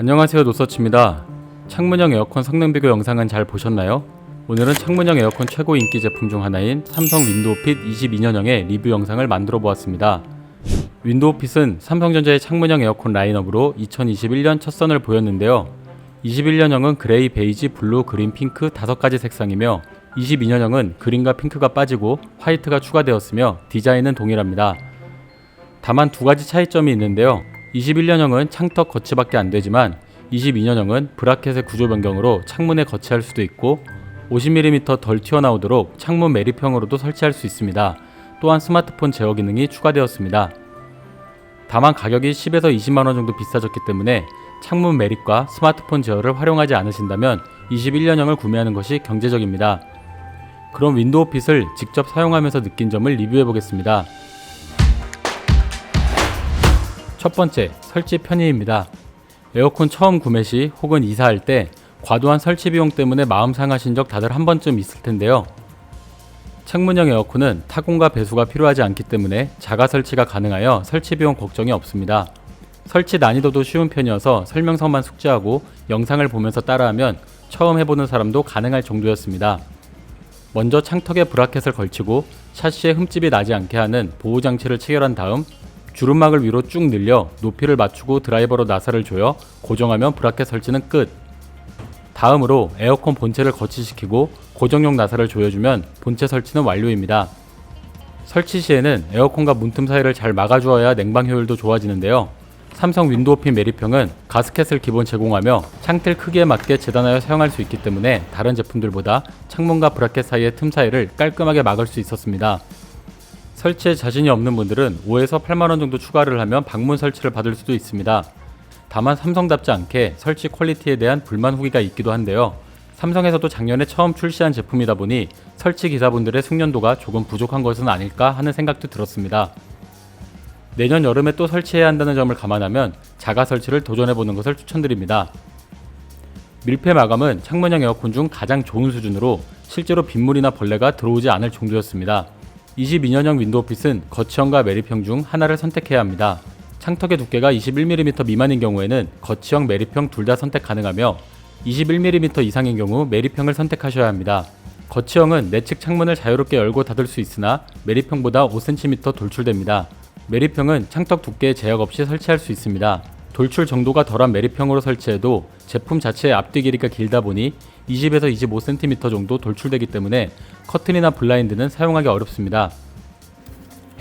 안녕하세요, 노서치입니다. 창문형 에어컨 성능 비교 영상은 잘 보셨나요? 오늘은 창문형 에어컨 최고 인기 제품 중 하나인 삼성 윈도우핏 22년형의 리뷰 영상을 만들어 보았습니다. 윈도우핏은 삼성전자의 창문형 에어컨 라인업으로 2021년 첫 선을 보였는데요. 21년형은 그레이, 베이지, 블루, 그린, 핑크 5가지 색상이며 22년형은 그린과 핑크가 빠지고 화이트가 추가되었으며 디자인은 동일합니다. 다만 2가지 차이점이 있는데요. 21년형은 창턱 거치밖에 안되지만 22년형은 브라켓의 구조 변경으로 창문에 거치할 수도 있고 50mm 덜 튀어나오도록 창문 매립형으로도 설치할 수 있습니다. 또한 스마트폰 제어 기능이 추가되었습니다. 다만 가격이 10에서 20만원 정도 비싸졌기 때문에 창문 매립과 스마트폰 제어를 활용하지 않으신다면 21년형을 구매하는 것이 경제적입니다. 그럼 윈도우핏을 직접 사용하면서 느낀 점을 리뷰해 보겠습니다. 첫 번째, 설치 편의입니다. 에어컨 처음 구매 시 혹은 이사할 때 과도한 설치 비용 때문에 마음 상하신 적 다들 한 번쯤 있을 텐데요. 창문형 에어컨은 타공과 배수가 필요하지 않기 때문에 자가 설치가 가능하여 설치 비용 걱정이 없습니다. 설치 난이도도 쉬운 편이어서 설명서만 숙지하고 영상을 보면서 따라하면 처음 해보는 사람도 가능할 정도였습니다. 먼저 창턱에 브라켓을 걸치고 샤시에 흠집이 나지 않게 하는 보호장치를 체결한 다음 주름막을 위로 쭉 늘려 높이를 맞추고 드라이버로 나사를 조여 고정하면 브라켓 설치는 끝. 다음으로 에어컨 본체를 거치시키고 고정용 나사를 조여주면 본체 설치는 완료입니다. 설치 시에는 에어컨과 문틈 사이를 잘 막아주어야 냉방 효율도 좋아지는데요. 삼성 윈도우핏 매립형은 가스켓을 기본 제공하며 창틀 크기에 맞게 재단하여 사용할 수 있기 때문에 다른 제품들보다 창문과 브라켓 사이의 틈 사이를 깔끔하게 막을 수 있었습니다. 설치에 자신이 없는 분들은 5에서 8만원 정도 추가를 하면 방문 설치를 받을 수도 있습니다. 다만 삼성답지 않게 설치 퀄리티에 대한 불만 후기가 있기도 한데요. 삼성에서도 작년에 처음 출시한 제품이다 보니 설치 기사분들의 숙련도가 조금 부족한 것은 아닐까 하는 생각도 들었습니다. 내년 여름에 또 설치해야 한다는 점을 감안하면 자가 설치를 도전해보는 것을 추천드립니다. 밀폐 마감은 창문형 에어컨 중 가장 좋은 수준으로 실제로 빗물이나 벌레가 들어오지 않을 정도였습니다. 22년형 윈도우핏은 거치형과 매립형 중 하나를 선택해야 합니다. 창턱의 두께가 21mm 미만인 경우에는 거치형, 매립형 둘 다 선택 가능하며 21mm 이상인 경우 매립형을 선택하셔야 합니다. 거치형은 내측 창문을 자유롭게 열고 닫을 수 있으나 매립형보다 5cm 돌출됩니다. 매립형은 창턱 두께에 제약 없이 설치할 수 있습니다. 돌출 정도가 덜한 매립형으로 설치해도 제품 자체의 앞뒤 길이가 길다 보니 20에서 25cm 정도 돌출되기 때문에 커튼이나 블라인드는 사용하기 어렵습니다.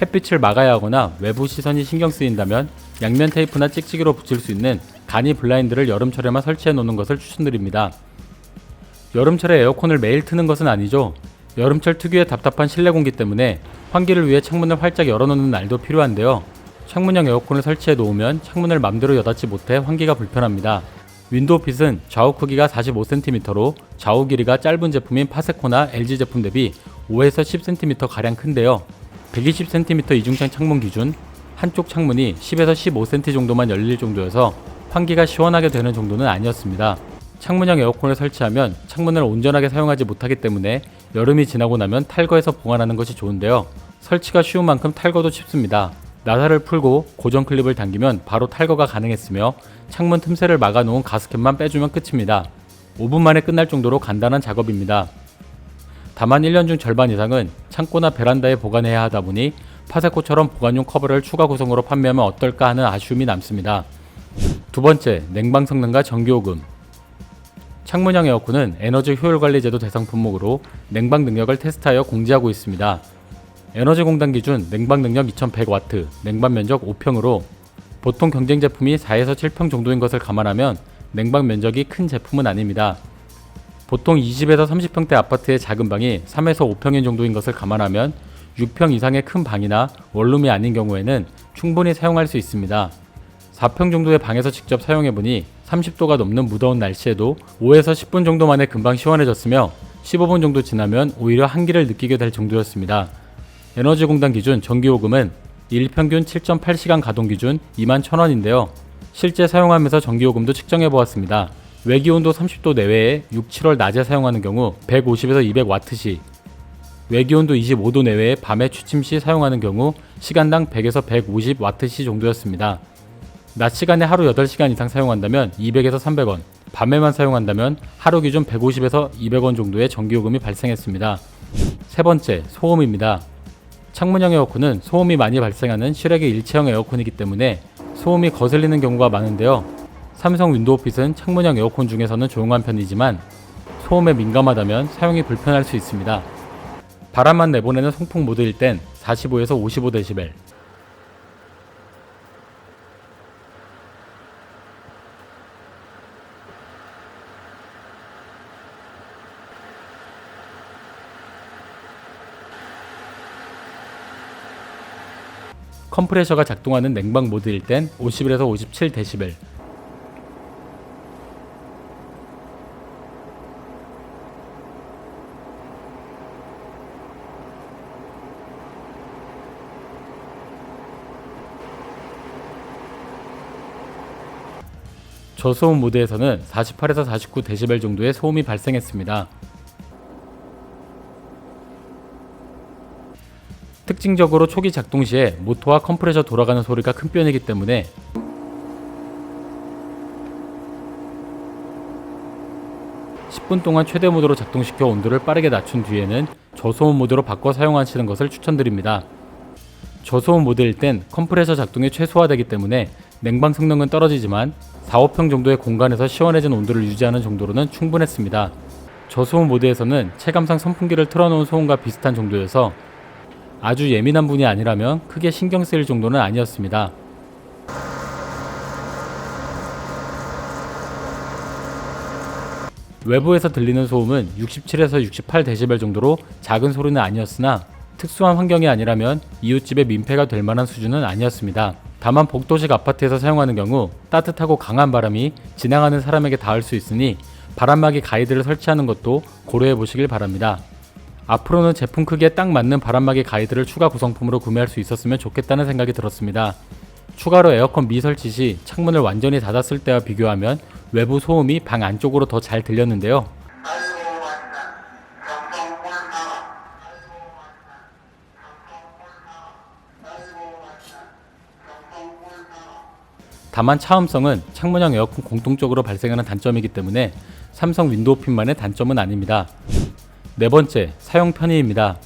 햇빛을 막아야 하거나 외부 시선이 신경 쓰인다면 양면 테이프나 찍찍이로 붙일 수 있는 간이 블라인드를 여름철에만 설치해 놓는 것을 추천드립니다. 여름철에 에어컨을 매일 트는 것은 아니죠. 여름철 특유의 답답한 실내 공기 때문에 환기를 위해 창문을 활짝 열어놓는 날도 필요한데요. 창문형 에어컨을 설치해 놓으면 창문을 맘대로 여닫지 못해 환기가 불편합니다. 윈도우핏은 좌우 크기가 45cm로 좌우 길이가 짧은 제품인 파세코나 LG 제품 대비 5에서 10cm 가량 큰데요. 120cm 이중창 창문 기준 한쪽 창문이 10에서 15cm 정도만 열릴 정도여서 환기가 시원하게 되는 정도는 아니었습니다. 창문형 에어컨을 설치하면 창문을 온전하게 사용하지 못하기 때문에 여름이 지나고 나면 탈거해서 보관하는 것이 좋은데요. 설치가 쉬운 만큼 탈거도 쉽습니다. 나사를 풀고 고정 클립을 당기면 바로 탈거가 가능했으며 창문 틈새를 막아놓은 가스켓만 빼주면 끝입니다. 5분 만에 끝날 정도로 간단한 작업입니다. 다만 1년 중 절반 이상은 창고나 베란다에 보관해야 하다 보니 파세코처럼 보관용 커버를 추가 구성으로 판매하면 어떨까 하는 아쉬움이 남습니다. 두 번째, 냉방 성능과 전기요금. 창문형 에어컨은 에너지 효율관리 제도 대상 품목으로 냉방 능력을 테스트하여 공지하고 있습니다. 에너지공단 기준 냉방 능력 2100W, 냉방 면적 5평으로 보통 경쟁 제품이 4에서 7평 정도인 것을 감안하면 냉방 면적이 큰 제품은 아닙니다. 보통 20에서 30평대 아파트의 작은 방이 3에서 5평인 정도인 것을 감안하면 6평 이상의 큰 방이나 원룸이 아닌 경우에는 충분히 사용할 수 있습니다. 4평 정도의 방에서 직접 사용해보니 30도가 넘는 무더운 날씨에도 5에서 10분 정도 만에 금방 시원해졌으며 15분 정도 지나면 오히려 한기를 느끼게 될 정도였습니다. 에너지공단 기준 전기요금은 일평균 7.8시간 가동 기준 21,000원인데요. 실제 사용하면서 전기요금도 측정해보았습니다. 외기온도 30도 내외에 6, 7월 낮에 사용하는 경우 150에서 200W 시, 외기온도 25도 내외에 밤에 취침 시 사용하는 경우 시간당 100에서 150W 시 정도였습니다. 낮 시간에 하루 8시간 이상 사용한다면 200에서 300원, 밤에만 사용한다면 하루 기준 150에서 200원 정도의 전기요금이 발생했습니다. 세 번째, 소음입니다. 창문형 에어컨은 소음이 많이 발생하는 실외기 일체형 에어컨이기 때문에 소음이 거슬리는 경우가 많은데요. 삼성 윈도우핏은 창문형 에어컨 중에서는 조용한 편이지만 소음에 민감하다면 사용이 불편할 수 있습니다. 바람만 내보내는 송풍 모드일 땐 45에서 55dB, 컴프레셔가 작동하는 냉방 모드일 땐 51에서 57dB, 저소음 모드에서는 48에서 49dB 정도의 소음이 발생했습니다. 특징적으로 초기 작동 시에 모터와 컴프레셔 돌아가는 소리가 큰 편이기 때문에 (10분) 동안 최대 모드로 작동시켜 온도를 빠르게 낮춘 뒤에는 저소음 모드로 바꿔 사용하시는 것을 추천드립니다. 저소음 모드일 땐 컴프레셔 작동이 최소화되기 때문에 냉방 성능은 떨어지지만 4~5평 정도의 공간에서 시원해진 온도를 유지하는 정도로는 충분했습니다. 저소음 모드에서는 체감상 선풍기를 틀어놓은 소음과 비슷한 정도여서 아주 예민한 분이 아니라면 크게 신경 쓰일 정도는 아니었습니다. 외부에서 들리는 소음은 67에서 68dB 정도로 작은 소리는 아니었으나 특수한 환경이 아니라면 이웃집에 민폐가 될 만한 수준은 아니었습니다. 다만 복도식 아파트에서 사용하는 경우 따뜻하고 강한 바람이 지나가는 사람에게 닿을 수 있으니 바람막이 가이드를 설치하는 것도 고려해 보시길 바랍니다. 앞으로는 제품 크기에 딱 맞는 바람막이 가이드를 추가 구성품으로 구매할 수 있었으면 좋겠다는 생각이 들었습니다. 추가로 에어컨 미설치 시 창문을 완전히 닫았을 때와 비교하면 외부 소음이 방 안쪽으로 더 잘 들렸는데요. 다만 차음성은 창문형 에어컨 공통적으로 발생하는 단점이기 때문에 삼성 윈도우핏만의 단점은 아닙니다. 네 번째, 사용 편의입니다.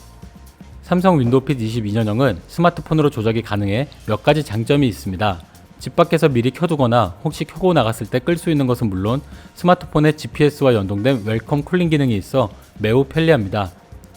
삼성 윈도우핏 22년형은 스마트폰으로 조작이 가능해 몇 가지 장점이 있습니다. 집 밖에서 미리 켜두거나 혹시 켜고 나갔을 때 끌 수 있는 것은 물론 스마트폰에 GPS와 연동된 웰컴 쿨링 기능이 있어 매우 편리합니다.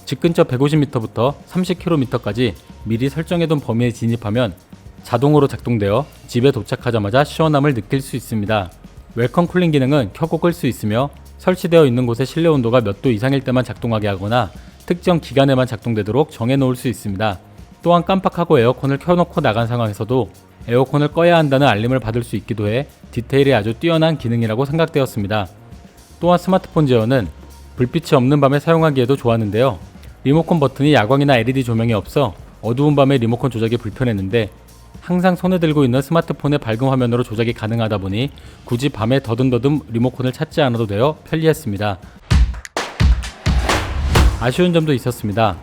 집 근처 150m부터 30km까지 미리 설정해둔 범위에 진입하면 자동으로 작동되어 집에 도착하자마자 시원함을 느낄 수 있습니다. 웰컴 쿨링 기능은 켜고 끌 수 있으며 설치되어 있는 곳의 실내 온도가 몇 도 이상일 때만 작동하게 하거나 특정 기간에만 작동되도록 정해놓을 수 있습니다. 또한 깜빡하고 에어컨을 켜놓고 나간 상황에서도 에어컨을 꺼야 한다는 알림을 받을 수 있기도 해 디테일이 아주 뛰어난 기능이라고 생각되었습니다. 또한 스마트폰 제어는 불빛이 없는 밤에 사용하기에도 좋았는데요. 리모컨 버튼이 야광이나 LED 조명이 없어 어두운 밤에 리모컨 조작이 불편했는데 항상 손에 들고 있는 스마트폰의 밝은 화면으로 조작이 가능하다 보니 굳이 밤에 더듬더듬 리모컨을 찾지 않아도 되어 편리했습니다. 아쉬운 점도 있었습니다.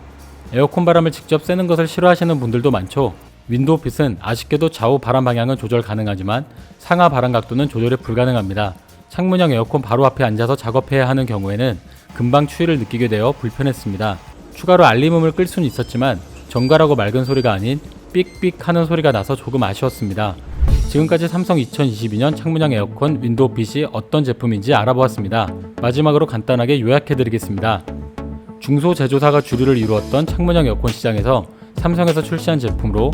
에어컨 바람을 직접 쐬는 것을 싫어하시는 분들도 많죠. 윈도우핏은 아쉽게도 좌우 바람 방향은 조절 가능하지만 상하 바람 각도는 조절이 불가능합니다. 창문형 에어컨 바로 앞에 앉아서 작업해야 하는 경우에는 금방 추위를 느끼게 되어 불편했습니다. 추가로 알림음을 끌 수는 있었지만 정갈하고 맑은 소리가 아닌 삑삑 하는 소리가 나서 조금 아쉬웠습니다. 지금까지 삼성 2022년 창문형 에어컨 윈도우핏이 어떤 제품인지 알아보았습니다. 마지막으로 간단하게 요약해드리겠습니다. 중소제조사가 주류를 이루었던 창문형 에어컨 시장에서 삼성에서 출시한 제품으로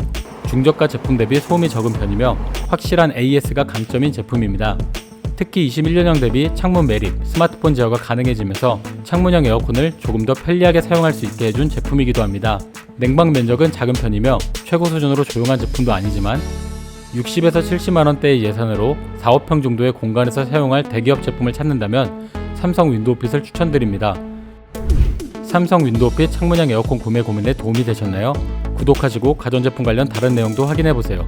중저가 제품 대비 소음이 적은 편이며 확실한 AS가 강점인 제품입니다. 특히 21년형 대비 창문 매립, 스마트폰 제어가 가능해지면서 창문형 에어컨을 조금 더 편리하게 사용할 수 있게 해준 제품이기도 합니다. 냉방 면적은 작은 편이며 최고 수준으로 조용한 제품도 아니지만 60에서 70만원대의 예산으로 4~5평 정도의 공간에서 사용할 대기업 제품을 찾는다면 삼성 윈도우핏을 추천드립니다. 삼성 윈도우핏 창문형 에어컨 구매 고민에 도움이 되셨나요? 구독하시고 가전제품 관련 다른 내용도 확인해보세요.